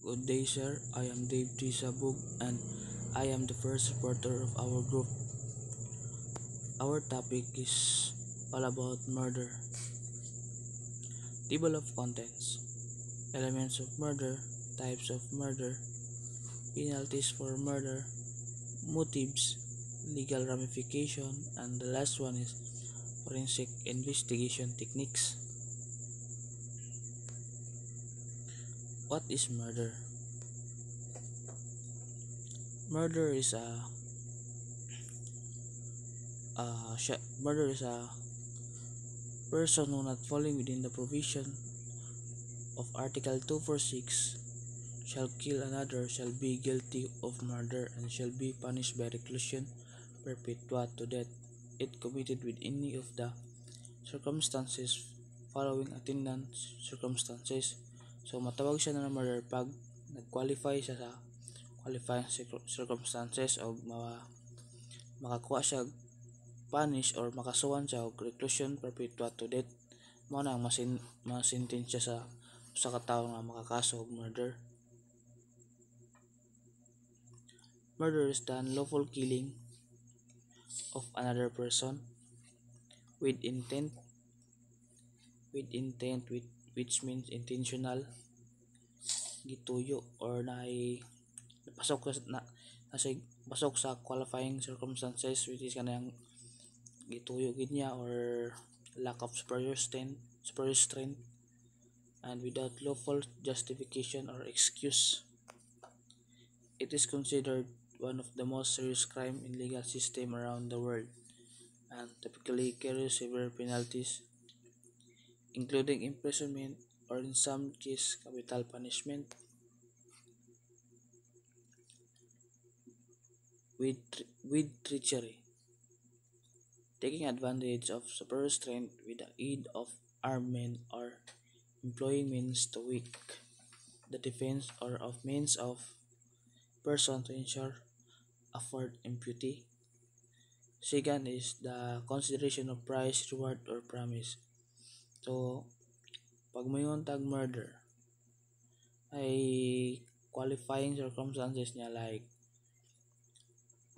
Good day, sir. I am Dave T. Sabug and I am the first reporter of our group. Our topic is all about murder. Table of contents: elements of murder, types of murder, penalties for murder, motives, legal ramification, and the last one is forensic investigation techniques. What is murder? Murder is a person who not falling within the provision of Article 246 shall kill another shall be guilty of murder and shall be punished by reclusion perpetua to death it committed with any of the circumstances following attendant circumstances. So matawag siya na murder pag nag-qualify siya sa qualifying circumstances o makakuha siya punish or makasuhan siya og reclusion perpetua to death. Mao na ang masintensya sa katawo nga makakaso og murder. Murder is the unlawful killing of another person with intent, which means intentional, gituyo or pasok sa qualifying circumstances, which is kanang gituyo gid niya or lack of superior strength and without lawful justification or excuse. It is considered one of the most serious crime in legal system around the world and typically carries severe penalties, including imprisonment or in some cases capital punishment. With treachery, taking advantage of superior strength with the aid of armed men or employing means to weak the defense or of means of person to ensure afford impunity. Second is the consideration of price, reward, or promise. So, pag mayon tag murder, ay qualifying circumstances niya like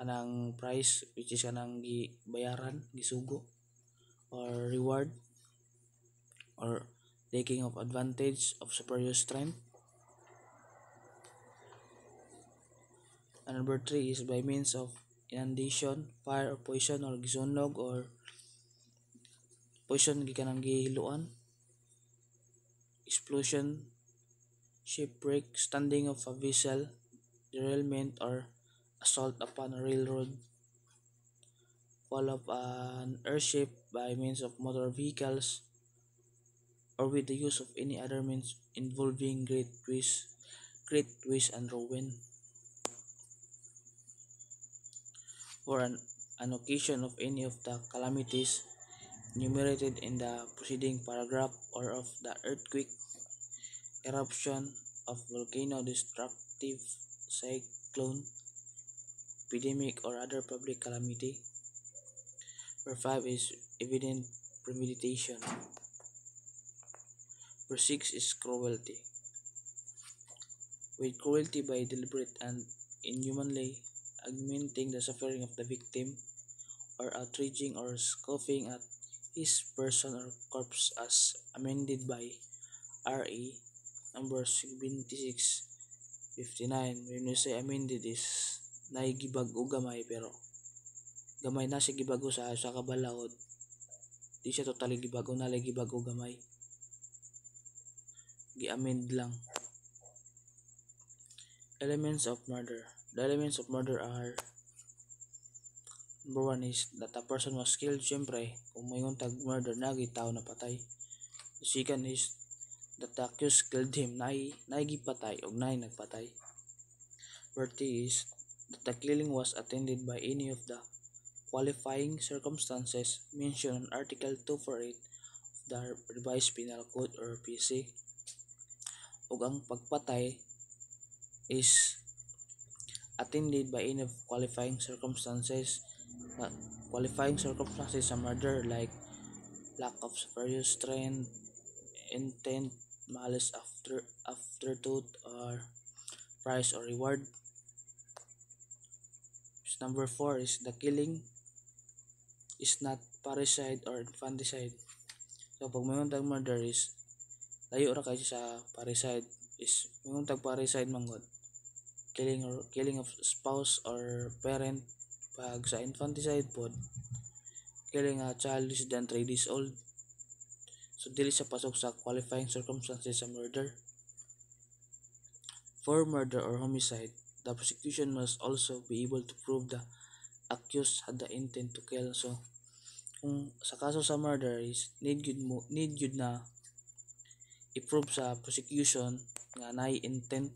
anang price which is kanang gibayaran, gisugo, or reward, or taking of advantage of superior strength. And number 3 is by means of inundation, fire or poison or gisunog or poison gikanang gihiluan, explosion, shipwreck, standing of a vessel, derailment or assault upon a railroad, fall of an airship by means of motor vehicles, or with the use of any other means involving great risk and ruin, or an occasion of any of the calamities enumerated in the preceding paragraph, or of the earthquake, eruption of volcano, destructive cyclone, epidemic, or other public calamity. Number 5 is evident premeditation. Number 6 is cruelty. With cruelty by deliberate and inhumanly augmenting the suffering of the victim, or outraging or scoffing at his person or corpse as amended by RA number 7659. When you say amended is naigibag-o gamay pero gamay na siya gibago sa kabalaod. Di siya totally gibago, na gibago gamay. Gi-amend lang. Elements of murder. The elements of murder are: number 1 is that a person was killed. Siyempre, kung mayon tag murder, tao na patay. The second is that the accused killed him, gipatay o nagpatay. Number 3 is that the killing was attended by any of the qualifying circumstances mentioned in Article 248 of the Revised Penal Code or PC. Ug ang pagpatay is attended by any of qualifying circumstances sa murder like lack of superior strength, intent, malice afterthought, or prize or reward. Number 4 is the killing is not parricide or infanticide. So pag mayroong murder is layo ra kayo sa parricide, is mayroong parricide manggod, killing of spouse or parent. Pag sa infanticide pod, killing a child less than 3 days old. So dili sa pasok sa qualifying circumstances sa murder. For murder or homicide, the prosecution must also be able to prove the accused had the intent to kill. So kung sa kaso sa murder is need yun na i-prove sa prosecution nga naay intent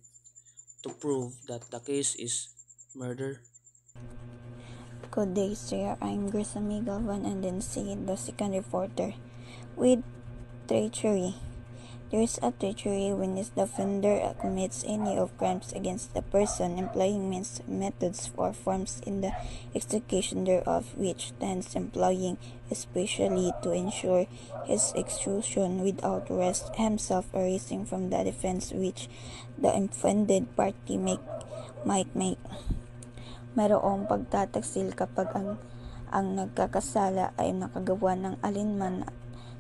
to prove that the case is murder. Good day, sir. I'm Grisamy Galvan and then see the second reporter. With treachery. There is a treachery when the offender commits any of crimes against the person, employing means, methods, or forms in the execution thereof, which tends employing, especially to ensure his execution without rest himself arising from the defense which the offended party might make. Mayroong pagtataksil kapag ang nagkakasala ay nakagawa ng alinman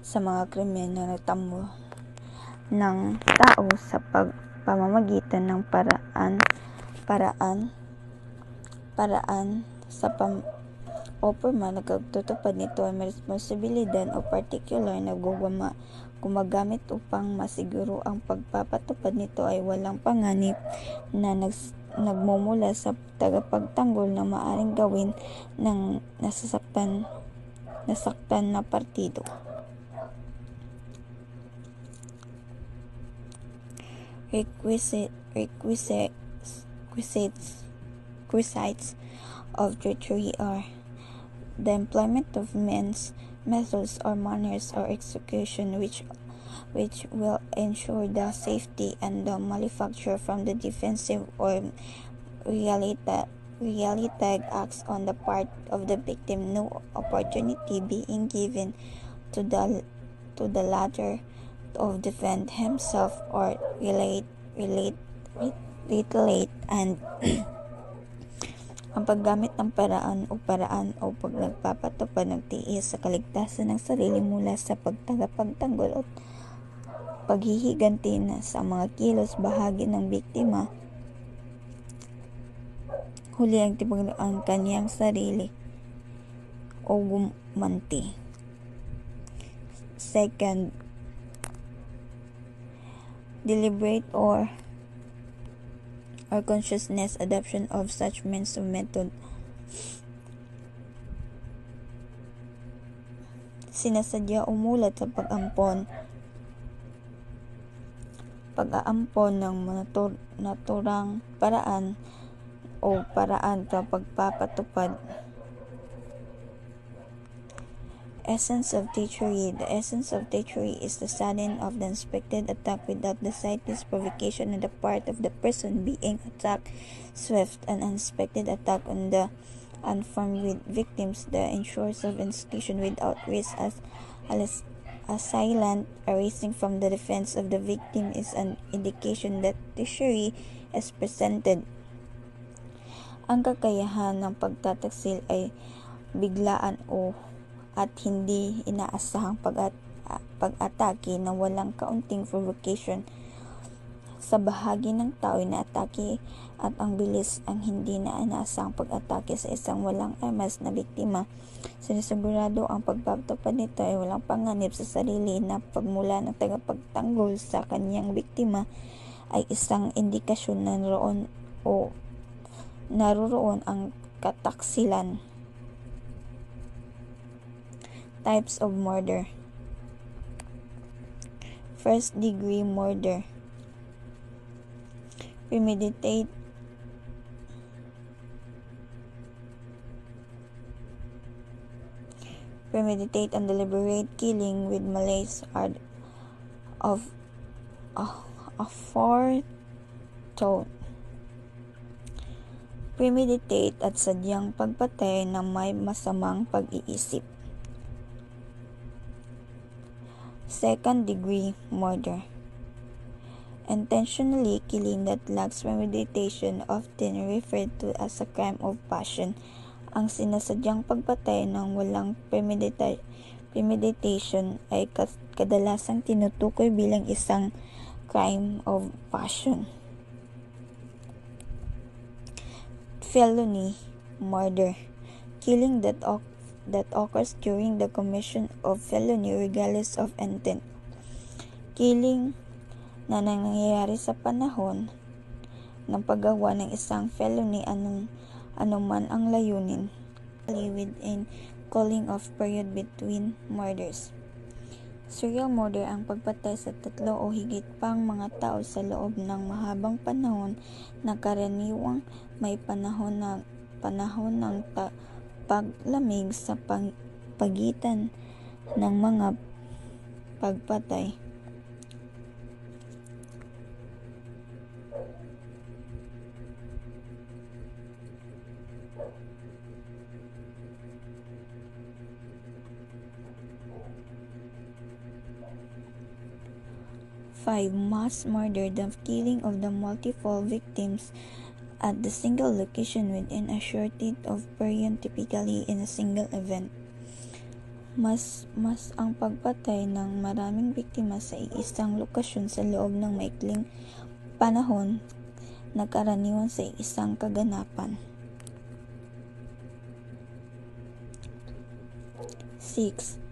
sa mga krimen na nagtamo ng tao sa pamamagitan ng paraan sa nagtutupad nito ay may responsibilidad o partikular na gumagamit upang masiguro ang pagpapatupad nito ay walang panganib na nagmumula sa tagapagtanggol na maaring gawin ng nasaktan na partido. Requisites of treachery are the employment of means, methods, or manners or execution which will ensure the safety and the malefactor from the defensive or realitag acts on the part of the victim, no opportunity being given to the latter of defend himself or retaliate, and ang paggamit ng paraan o nagpapatupad ng tiis sa kaligtasan ng sarili mula sa pagtanggol o paghihiganti na sa mga kilos bahagi ng biktima, huli ang kanyang sarili o gumanti. Second, deliberate or consciousness adoption of such means of method. Sinasadya umulat sa pag-aampon ng naturang paraan o paraan sa pagpapatupad. Essence of treachery. The essence of treachery is the sudden of the unexpected attack without the slightest provocation on the part of the person being attacked. Swift and unexpected attack on the unformed victims. The ensures of execution without risk as assailant arising from the defense of the victim is an indication that treachery is presented. Ang kakayahan ng pagtataksil ay biglaan at hindi inaasahang pag-atake na walang kaunting provocation sa bahagi ng tao na atake at ang bilis ang hindi na inaasahang pag-atake sa isang walang armas na biktima. Sinisigurado ang pagpapatupad nito ay walang panganib sa sarili na pagmula ng tagapagtanggol sa kanyang biktima ay isang indikasyon na naroon ang kataksilan. Types of murder. First degree murder. Premeditate and deliberate killing with malice of forethought. Premeditate at sadyang pagpatay na may masamang pag-iisip. Second degree murder. Intentionally killing that lacks premeditation, often referred to as a crime of passion. Ang sinasadyang pagpatay ng walang premeditation ay kadalasang tinutukoy bilang isang crime of passion. Felony murder, killing that occurs during the commission of felony regardless of intent. Killing na nangyayari sa panahon ng paggawa ng isang felony anuman ang layunin, within cooling off period between murders. Serial murder ang pagpatay sa tatlo o higit pang mga tao sa loob ng mahabang panahon na karaniwang may panahon ng paglamig sa pagitan ng mga pagpatay. Mass murder, the killing of the multiple victims at the single location within a short of period, typically in a single event. Mas ang pagpatay ng maraming biktima sa isang lokasyon sa loob ng maikling panahon na karaniwan sa isang kaganapan. 6.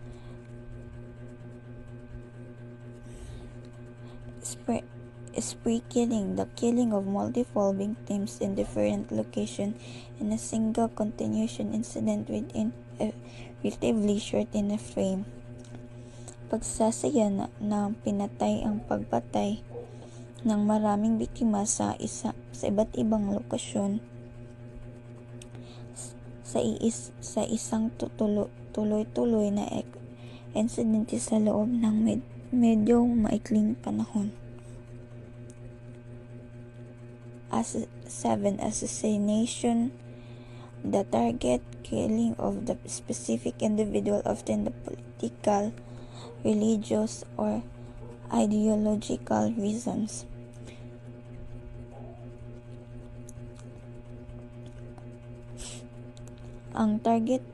Spree killing, the killing of multiple victims in different locations in a single continuous incident within a relatively short frame. Pagsasaya na pinatay ang pagpatay ng maraming biktima sa iba't ibang lokasyon sa isang tuloy-tuloy na insidente sa loob ng medyo maikling panahon. 7. Assassination, the target killing of the specific individual, often the political, religious, or ideological reasons. Ang target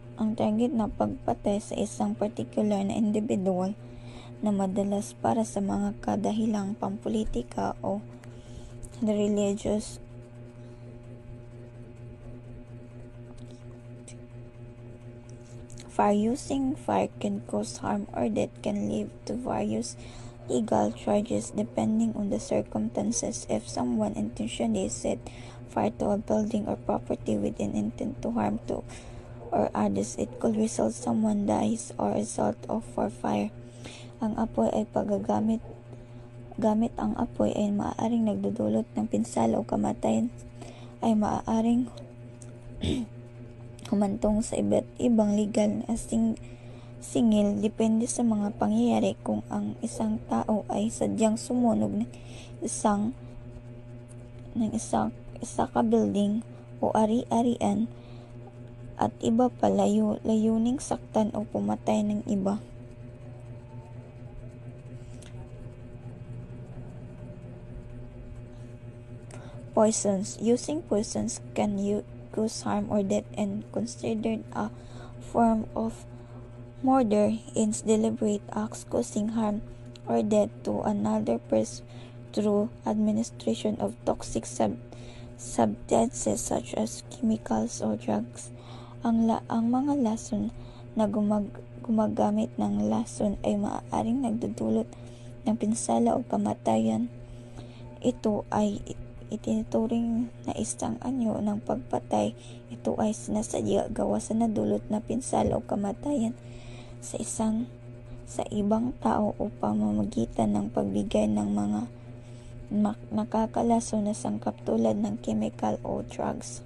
na pagpatay sa isang particular na individual na madalas para sa mga kadahilang pampolitika o religious. Using fire can cause harm or death, can lead to various legal charges depending on the circumstances. If someone intentionally set fire to a building or property with an intent to harm to or others, it could result someone dies or result of for fire. Ang apoy ay gamit ang apoy ay maaaring nagdudulot ng pinsala o kamatayan, ay maaaring humantong sa iba't ibang legal na singil depende sa mga pangyayari. Kung ang isang tao ay sadyang sumunog ng isa ka building o ari-arian at iba pa layuning saktan o pumatay ng iba. Poisons. Using poisons can cause harm or death and considered a form of murder. Hence, deliberate acts causing harm or death to another person through administration of toxic substances such as chemicals or drugs. Ang mga lason na gumagamit ng lason ay maaaring nagdudulot ng pinsala o kamatayan. Ito ay itinuturing na isang anyo ng pagpatay. Ito ay sinasadya gawa sa nadulot na pinsala o kamatayan sa ibang tao o pamamagitan ng pagbigay ng mga nakakalason na sangkap tulad ng chemical o drugs.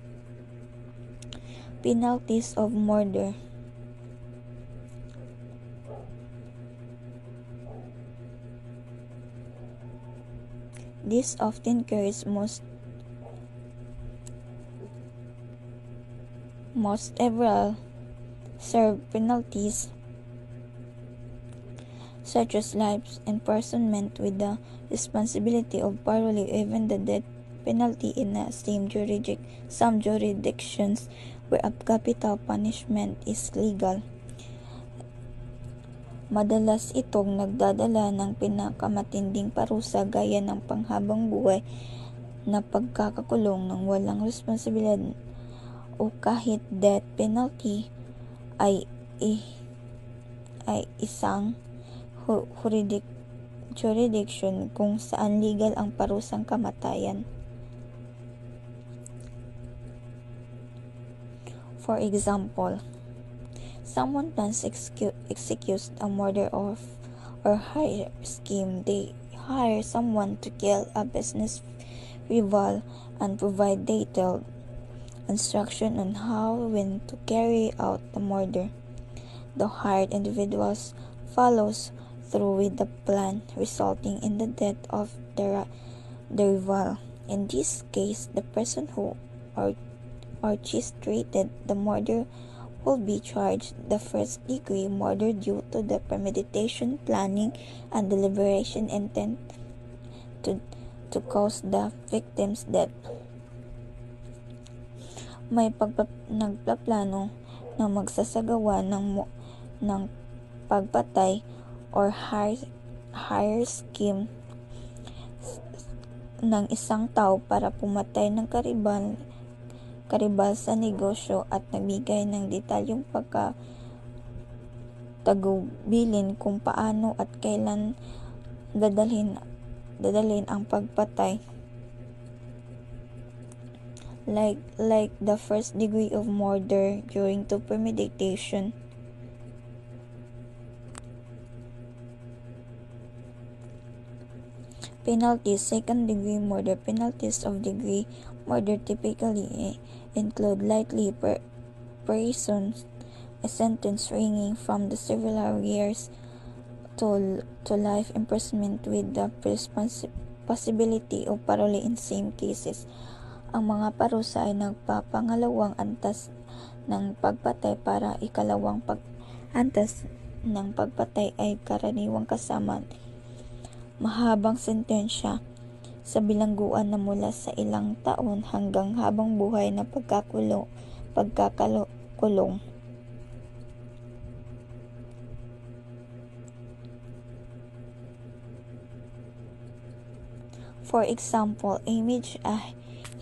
Penalties of murder. This often carries most several serve penalties such as life imprisonment with the responsibility of parole, even the death penalty in some jurisdictions where a capital punishment is legal. Madalas itong nagdadala ng pinakamatinding parusa gaya ng panghabang buhay na pagkakakulong ng walang responsibilidad o kahit death penalty ay isang jurisdiction kung saan legal ang parusang kamatayan. For example, someone plans execute a murder or hire scheme. They hire someone to kill a business rival and provide detailed instruction on how when to carry out the murder. The hired individual follows through with the plan, resulting in the death of the rival. In this case, the person who orchestrated the murder will be charged the first-degree murder due to the premeditation, planning, and deliberation intent to cause the victim's death. May nagplaplano na magsasagawa ng pagpatay or hire scheme ng isang tao para pumatay ng karibal sa negosyo at nagbigay ng detalyong pagkatagubilin kung paano at kailan dadalhin ang pagpatay. Like the first degree of murder during to premeditation. Penalties: second degree murder. Penalties of degree murder typically include lightly prison, a sentence ranging from the several years to life imprisonment with the possibility of parole in some cases. Ang mga parusa ay nagpapangalawang antas ng pagpatay para ikalawang antas ng pagpatay ay karaniwang kasama mahabang sentensya sa bilangguan na mula sa ilang taon hanggang habang buhay na pagkakakulong. For example, image a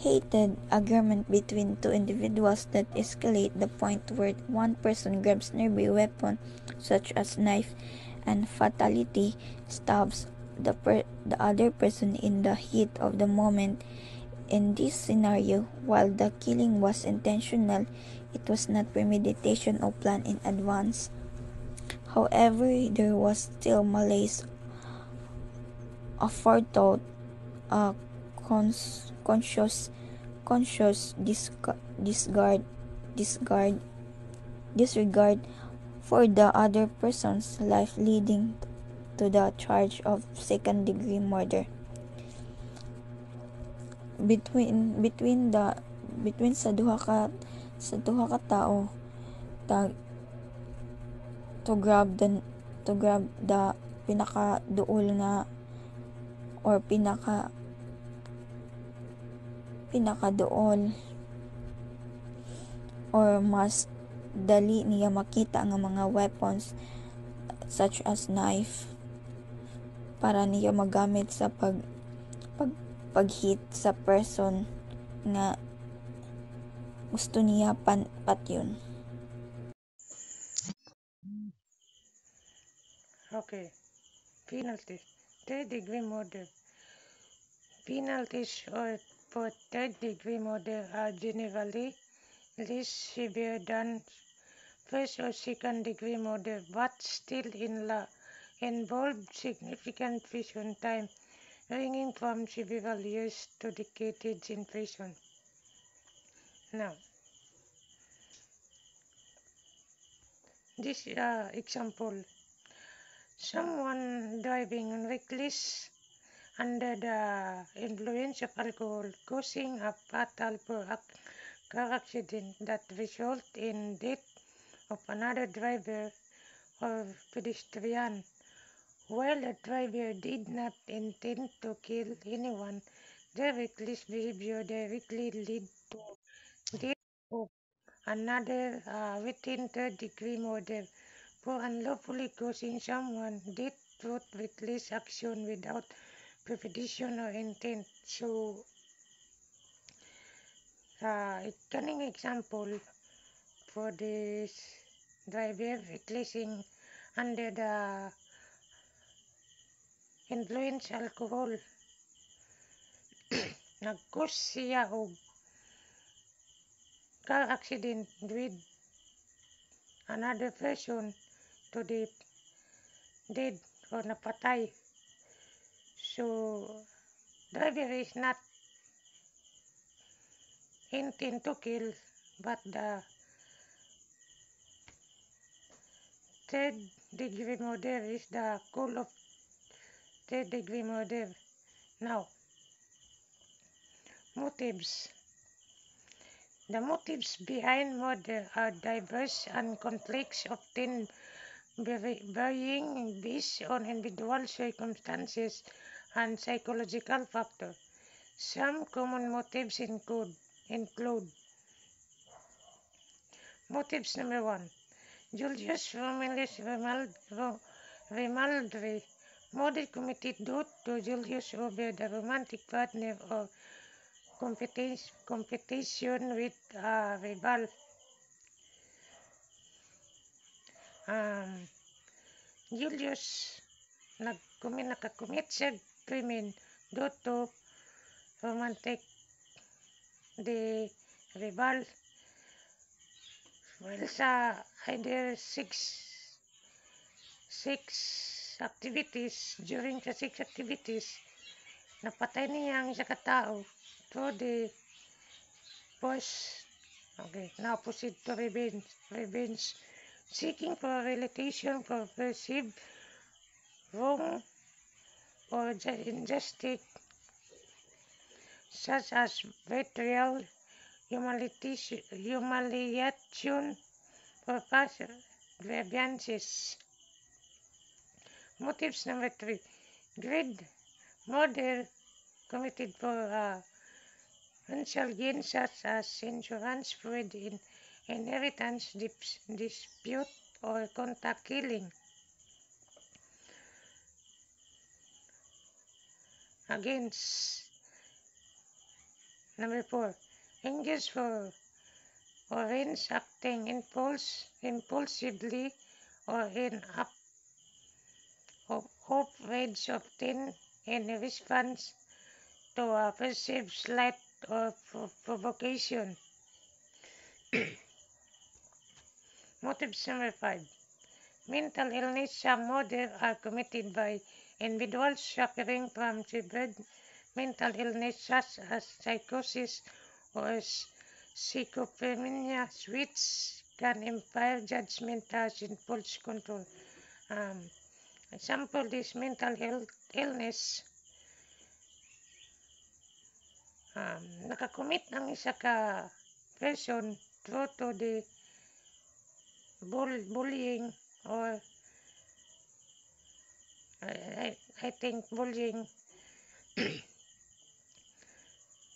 heated argument between two individuals that escalate the point where one person grabs nearby weapon such as knife and fatally stabs the other person in the heat of the moment. In this scenario, while the killing was intentional, it was not premeditation or planned in advance. However, there was still malice aforethought, conscious disregard for the other person's life, leading to the charge of second-degree murder. Between sa duha ka tao to grab the pinakaduol nga or pinakaduol or mas dali niya makita nga mga weapons such as knife para niya magamit sa pag-hit sa person nga gusto niya patyon. Okay. Penalties. Third-degree murder. Penalties for third-degree murder are generally less severe than first or second-degree murder, but still involve significant prison time, ranging from several years to decades in prison. Now, this example: someone driving reckless under the influence of alcohol, causing a fatal car accident that resulted in death of another driver or pedestrian, While the driver did not intend to kill anyone, the reckless behavior directly led to death of another within third-degree murder. For unlawfully causing someone death through reckless action without premeditation or intent. So, a cunning example for this driver recklessing under the influence alcohol. Nag-cause siya og car accident with another person to the dead or napatay. So, driver is not intent to kill, but the third degree murder is the goal of third degree murder. Now, motives. The motives behind murder are diverse and complex, often varying based on individual circumstances and psychological factors. Some common motives include motives number one, Julius Romulus Grimaldi. Murder committed due to Julius over the romantic partner or competition with a rival. Julius nakakommit siya krimen due to romantic the rival well sa either six activities during sa six activities napatay niya ang isa ka tao through the first. Okay, now proceed to revenge seeking for realization for perceived wrong or injustice such as betrayal, humiliation, or past grievances. Motives number three, greed, murder committed for financial gain such as insurance fraud, inheritance dispute, or contact killing. Against number four, engage for orange acting impulsively or in outrage obtained in response to a perceived slight or provocation. Motives number five, mental illness. Some murders are committed by individuals suffering from severe mental illness such as psychosis or schizophrenia, which can impair judgment as impulse control. Example, this mental illness, nakakommit ang isa ka person through to the bullying or I think bullying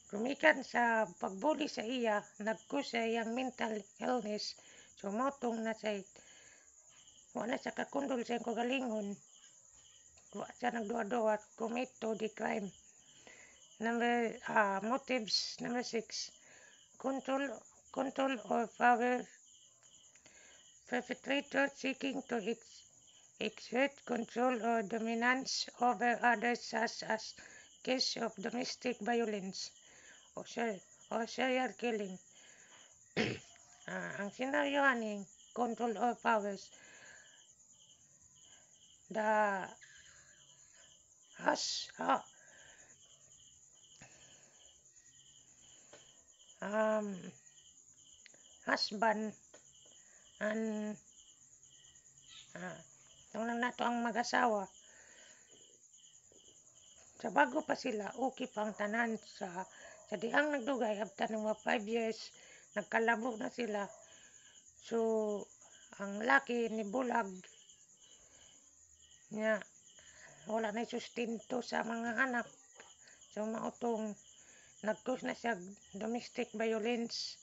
kumikan sa pagbuli sa iya nagkus sa iyang mental illness so motong na sa wala sa kakundol sa iyang kagalingon wa siya nagduwa-duwa commit to the crime. Motives number six, control or power. Perpetrator seeking to exert control or dominance over others such as case of domestic violence or serial killing. Ang senaryo aning control or powers, the husband and lang nato ang mag-asawa sa bago pa sila okay pang tanan sa dihang nagdugay after ng mga 5 years nagkalabo na sila so ang laki ni bulag niya wala na sustento sa mga anak. So mautong nag-cause na siya domestic violence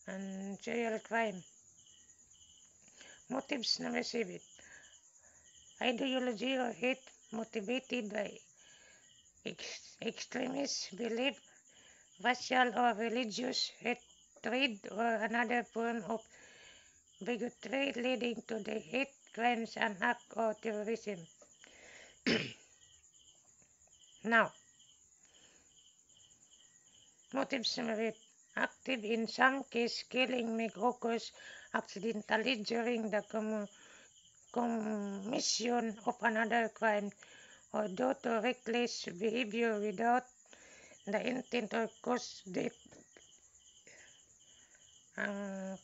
and serial crime. Motives number 7. Ideology or hate motivated by extremist belief, racial or religious hatred, or another form of bigotry leading to the hate crimes and act or terrorism. Now, motives number 8. Active in some case, killing may occur accidentally during the commission of another crime or due to reckless behavior without the intent or cause death. Ang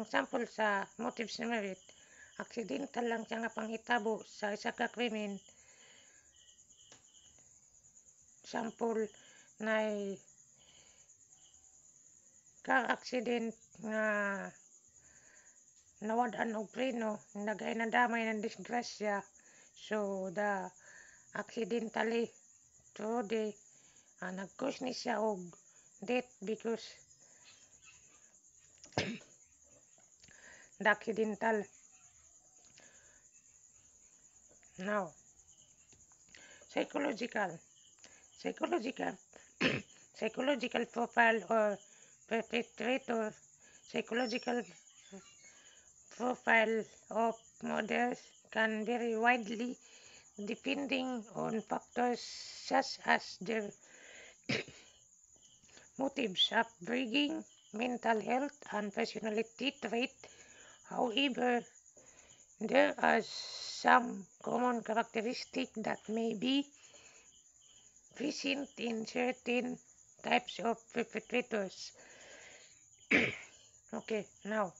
sample sa motives number 8, accidental lang siya nga panghitabo sa isa ka krimen. Sample na car accident nga nawad-an og preno, nagay nadamay ng disgrasya. So the accidentally through the nag-cause ni siya og death because the accidental. Now, psychological profile or perpetrator. Psychological profile of murders can vary widely depending on factors such as their motives, upbringing, mental health, and personality trait. However, there are some common characteristics that may be present in certain types of perpetrators. Okay, now,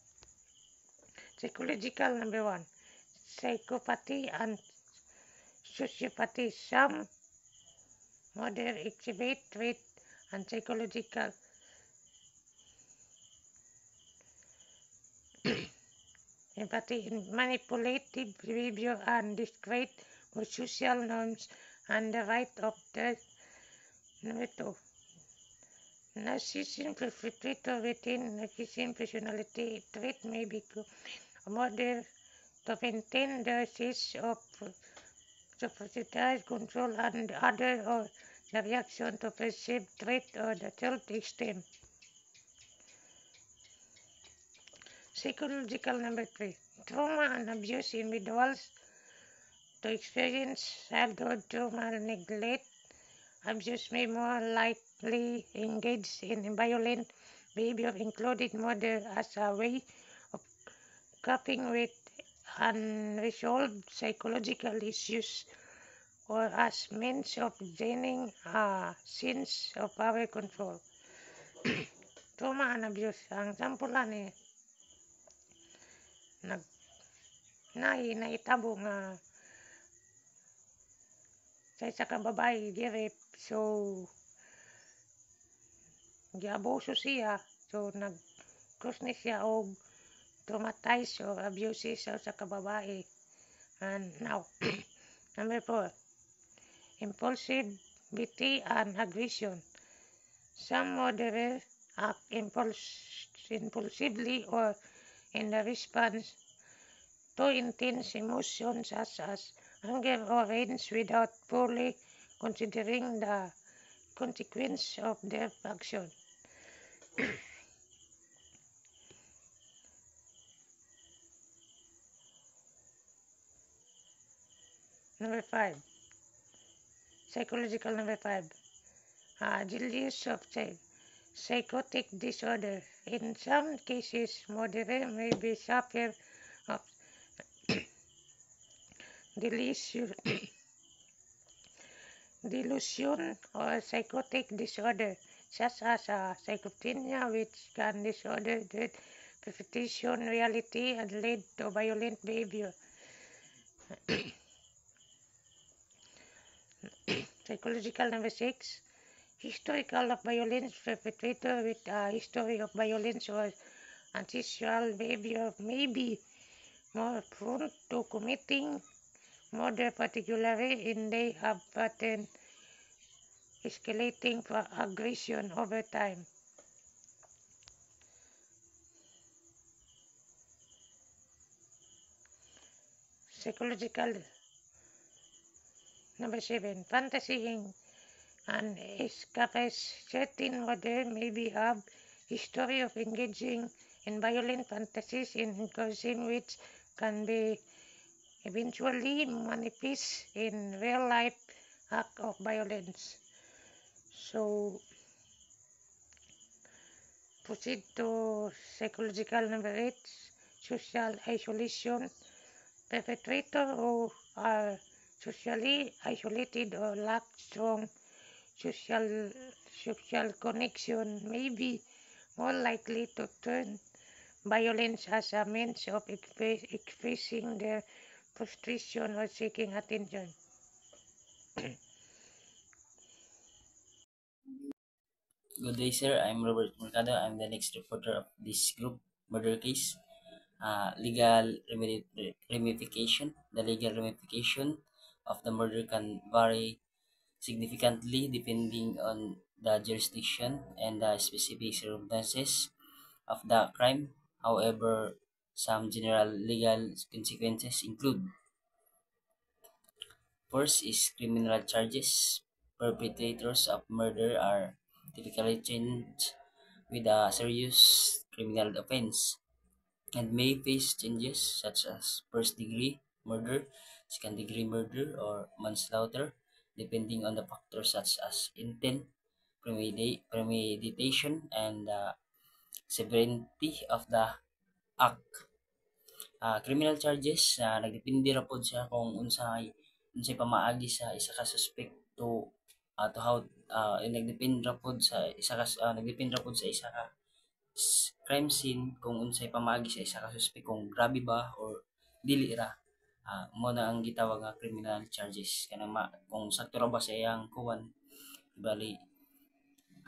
psychological number 1. Psychopathy and sociopathy. Some murder exhibit trait and psychological empathy in manipulative behavior and discredit for social norms and the right of the number 2. Narcissism perpetrator within narcissism personality trait may become a model to maintain the sense of superficial control and other or the reaction to perceived threat or the self-esteem. Psychological number 3. Trauma and abuse individuals to experience childhood trauma and neglect. Abuse may more likely engage in violent behavior, including murder, as a way of coping with unresolved psychological issues or as means of gaining a sense of power control. Trauma and abuse. Ang sample ni naitabo nga sa isa ka babae girip, so giabuso siya, so nag-cause ni siya og traumatized or abuses sa isa ka babae. And now, number 4, impulsivity and aggression. Some murderers act impulsively or in the response to intense emotions such as anger or rage without fully considering the consequence of their action. Number 5. Psychological number 5. Delusions of psychotic disorder. In some cases, murderer may be suffer of delusion or psychotic disorder, such as schizophrenia, which can disorder the perception reality and lead to violent behavior. Psychological number 6. Historical of violence. Perpetrator with a history of violence or antisocial behavior may be more prone to committing murder, particularly in they have pattern escalating for aggression over time. Psychological. Number 7. Fantasying and escapist. Certain murder maybe have history of engaging in violent fantasies in cousin which can be eventually manifest in real life act of violence. So proceed to psychological. Number 8. Social isolation. Perpetrators who are socially isolated or lack strong social social connection may be more likely to turn violence as a means of expressing their frustration or seeking attention. Good day, sir. I'm Robert Mercado. I'm the next reporter of this group murder case. Ramification. The legal ramification of the murder can vary significantly depending on the jurisdiction and the specific circumstances of the crime. However, some general legal consequences include: first is criminal charges. Perpetrators of murder are typically charged with a serious criminal offense and may face changes such as first degree murder, second degree murder, or manslaughter, depending on the factors such as intent, premeditation, and the severity of the act. Criminal charges, nagdepende ra pod siya kung unsay pamaagi sa isa ka suspekto, to how nagdepende ra pod sa isa ka nagdepende ra pod sa isa ka crime scene kung unsay pamaagi sa isa ka suspect kung grabe ba or dili ra. Mo na ang gitawag nga criminal charges kanang kung sakto ra ba sa iyang kuwan, bali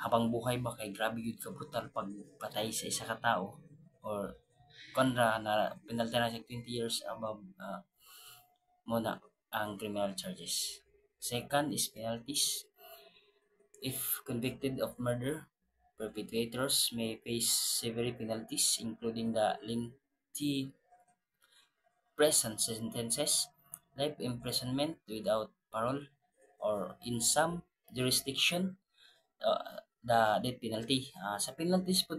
habang buhay ba kay grabe gyud ka brutal pagpatay sa isa ka tao, or konra na penalty na siya 20 years above, mo na ang criminal charges. Second is penalties. If convicted of murder, perpetrators may face severe penalties, including the lengthy prison sentences, life imprisonment without parole, or in some jurisdiction, the death penalty. Sa penalties po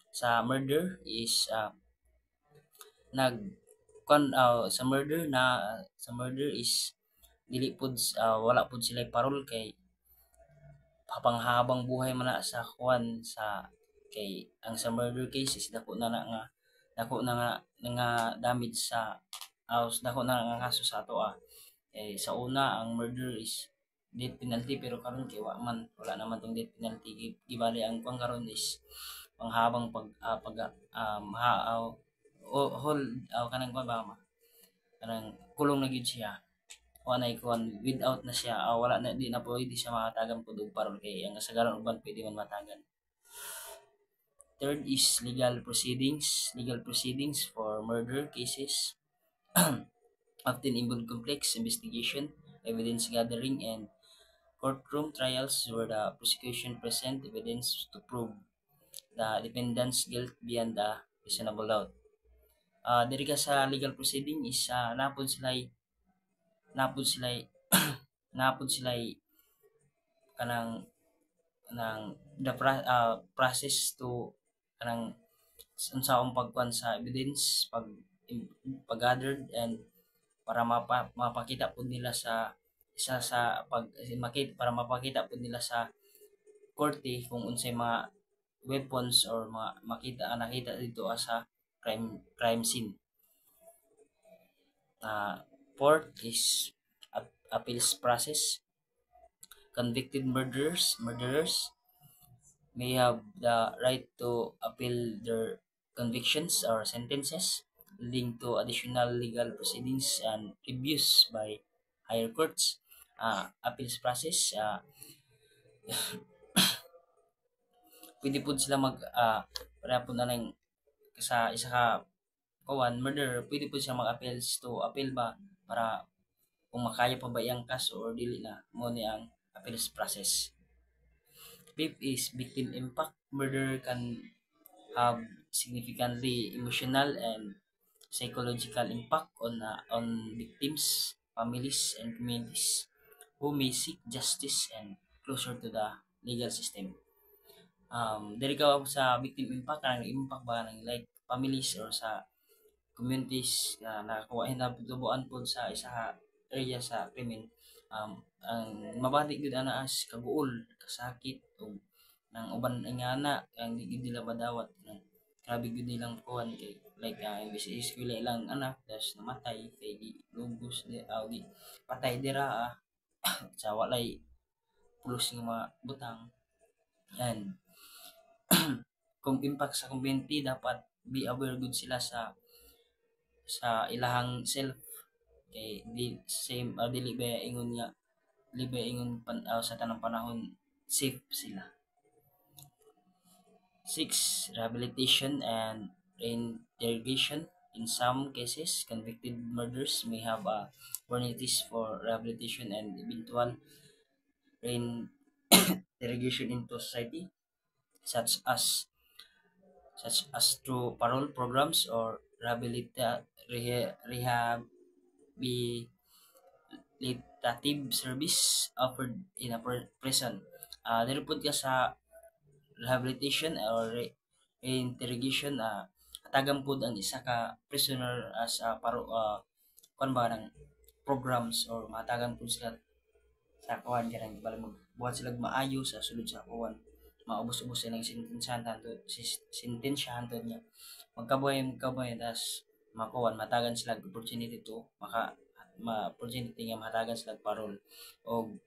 sa murder is nag sa murder is dili pud wala pud sila parol kay habang buhay man na sa kuan sa kay ang sa murder case is dako na nga damage sa dako na nga kaso sa ato sa una ang murder is death penalty, pero karon kay wala naman tong death penalty. Gibali ang kuan karon is panghabang pag hold kanang kuan ba kanang kulong na gyud siya, wala na kuan without na siya, wala na di na pwede siya makatagan pud og parol kay ang kasagaran uban pwede man matagan. Third is legal proceedings. Legal proceedings for murder cases often involve complex investigation, evidence gathering, and courtroom trials where the prosecution present evidence to prove the defendant's guilt beyond a reasonable doubt. Diri ka sa legal proceeding is napod sila'y napod sila'y kanang the process to kanang unsaong pagkuan sa evidence pag-gathered and para mapakita pud nila sa isa sa para mapakita pud nila sa korte kung unsay mga weapons or mga nakita dito sa crime scene. Fourth is appeals process. Convicted murderers may have the right to appeal their convictions or sentences, leading to additional legal proceedings and reviews by higher courts. Appeals process, pwede po sila para po na lang sa isa ka kawan murder, pwede po sila mag-appeals to appeal ba para kung makaya pa ba iyang kaso or dili na, mo ni ang appeals process. Fifth is victim impact. Murder can have significantly emotional and psychological impact on victims, families, and communities who may seek justice and closer to the legal system. Diri ka sa victim impact, kanang impact ba ng like families or sa communities na nakakuha hinabtubuan po sa isa area sa krimen. Ang mabati gud ana as kaguol, kasakit o nang uban nga na ang di gid nila madawat ng grabe gud nilang kuhan kay like imbis eskwela ilang anak tas namatay kay di lugos di di patay dira sa walay pulos nga mga butang. And kung impact sa community, dapat be aware gud sila sa ilahang self kay di same dili ba ingon nga liba ingon sa tanang panahon safe sila. 6. Rehabilitation and reintegration. In some cases, convicted murderers may have opportunities for rehabilitation and eventual reintegration into society, such as through parole programs or rehabilitative service offered in a prison. Nilipod ka sa rehabilitation or reintegration, tagang pod ang isa ka prisoner sa kuan ba ng programs or matagan po sila sa kuan kanang bala magbuhat sila maayo sa sulod sa kuan maubos-ubos silang sentensyahan to niya magkabuhay tas makuan matagan sila opportunity to opportunity nga matagan sila parol o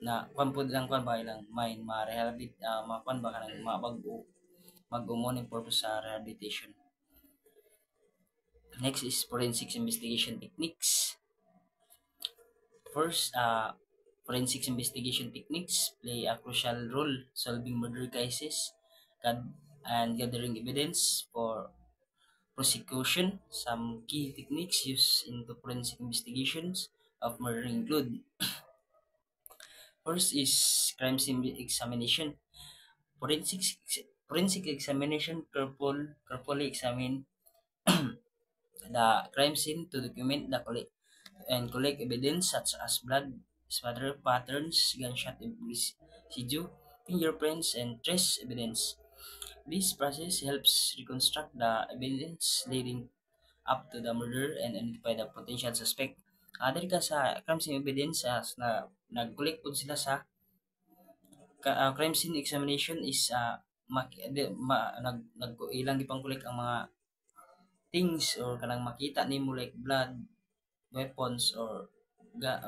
na kuan pud lang kuan ba ilang mind ma-rehabilitate kuan ba kanang mag-o mo ning purpose sa rehabilitation. Next is forensic investigation techniques. First, forensic investigation techniques play a crucial role solving murder cases and gathering evidence for prosecution. Some key techniques used in the forensic investigations of murder include: first is crime scene examination. Forensic examination carefully examine the crime scene to document and collect evidence such as blood spatter patterns, gunshot residue, fingerprints, and trace evidence. This process helps reconstruct the evidence leading up to the murder and identify the potential suspect. Dahil ka sa crime scene evidence na nag-collect po sila sa crime scene examination is ilang gipang collect ang mga things or kanang makita nimo like blood, weapons or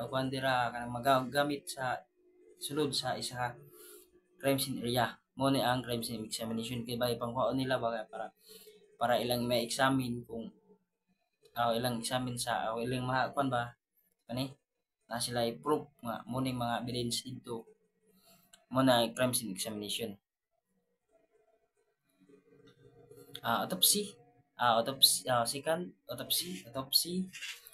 kuandira kanang magagamit sa sulod sa isa crime scene area. Mo ni ang crime scene examination kay bay pangkuon nila ba para ilang may examine kung ilang examine sa ilang mga kuan ba kani na sila i-proof nga mo ni mga evidence dito mo na crime scene examination. Autopsy. Second, autopsy.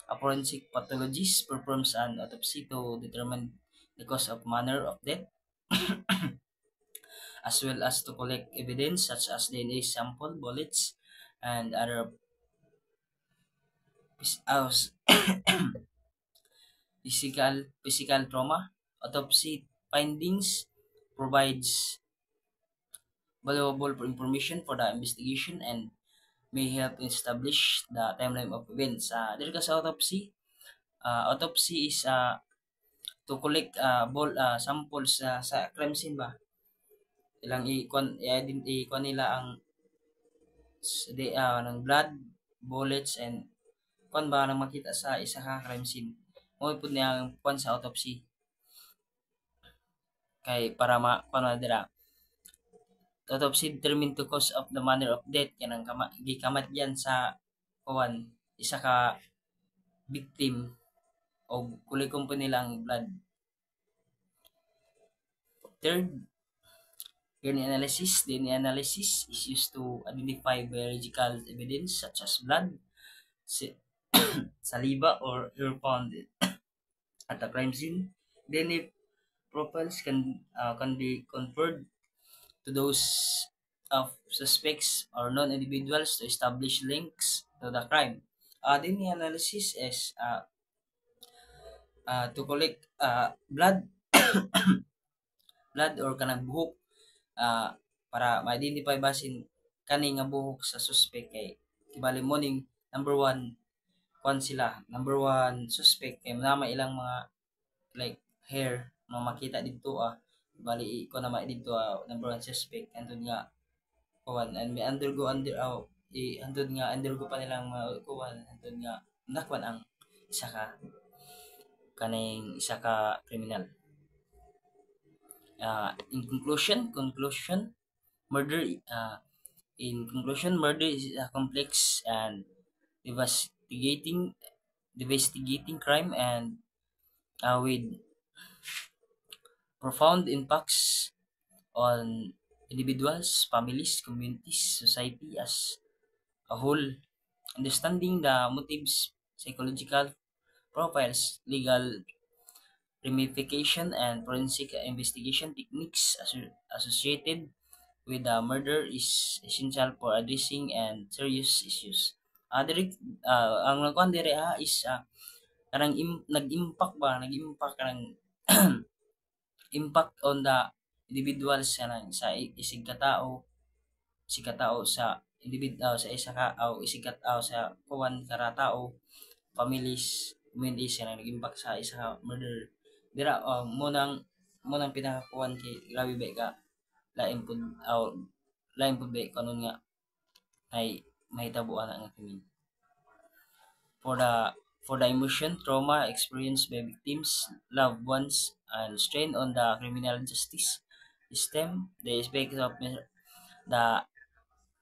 A forensic pathologist performs an autopsy to determine the cause of manner of death, as well as to collect evidence such as DNA sample, bullets, and other physical trauma. Autopsy findings provides valuable information for the investigation and may help establish the timeline of events. Dito ka sa autopsy. Autopsy is to collect samples sa crime scene ba. Ilang i-kuan nila ang ng blood, bullets, and kuan ba nang makita sa isa ka crime scene. Mo pud niya ang kuan sa autopsy. Kay para kuan dira autopsy determine the cause of the manner of death kanang gikamatyan sa kuan isa ka victim o kulikom pa nilang blood. Third, DNA analysis is used to identify biological evidence such as blood, saliva, or hair found at the crime scene. Then if profiles can be conferred to those of suspects or known individuals to establish links to the crime. DNA analysis is to collect blood or kanang buhok ah, para ma-identify basin kani nga buhok sa suspect kay kibali mo ning number one kwan sila number one suspect kay nama ilang mga like hair mga makita dito bali ko na dito number one suspect andun nga kuwan and may undergo andun nga undergo pa nilang mga kuwan andun nga nakwan ang isa ka isa ka criminal. Murder in conclusion, murder is a complex and devastating devastating crime and with profound impacts on individuals, families, communities, society as a whole. Understanding the motives, psychological profiles, legal ramification, and forensic investigation techniques associated with the murder is essential for addressing and serious issues. Ang nakuan dire is kanang nag-impact kanang impact on the individuals kanang isig katao sa sa isa ka o isig katao sa kuwan kara tao families communities kanang nag-impact sa isa ka murder dira mo nang pinakakuwan kay grabe ba ka lain pud ba kanon nga ay mahitabuan ang krimen for the emotion, trauma experienced by victims, loved ones, and strain on the criminal justice system. The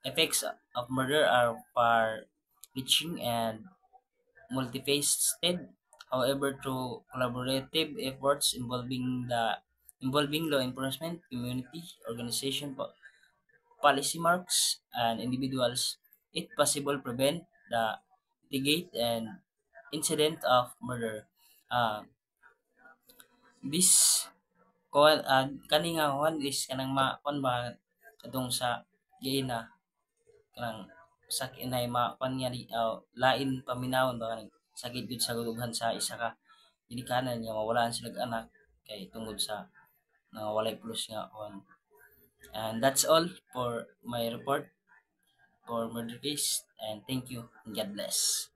effects of murder are far-reaching and multifaceted. However, through collaborative efforts involving law enforcement, community organization, policy marks, and individuals, it possible prevent the mitigate and incident of murder. Uh, this kani nga one is kanang kon ba adong sa giina kanang inay kuan nga lain paminawon ba kanang sakit gud sa gulughan sa isa ka ginikanan nga mawalaan sila anak kay tungod sa walay plus nga kuan. And that's all for my report for murder case and thank you and God bless.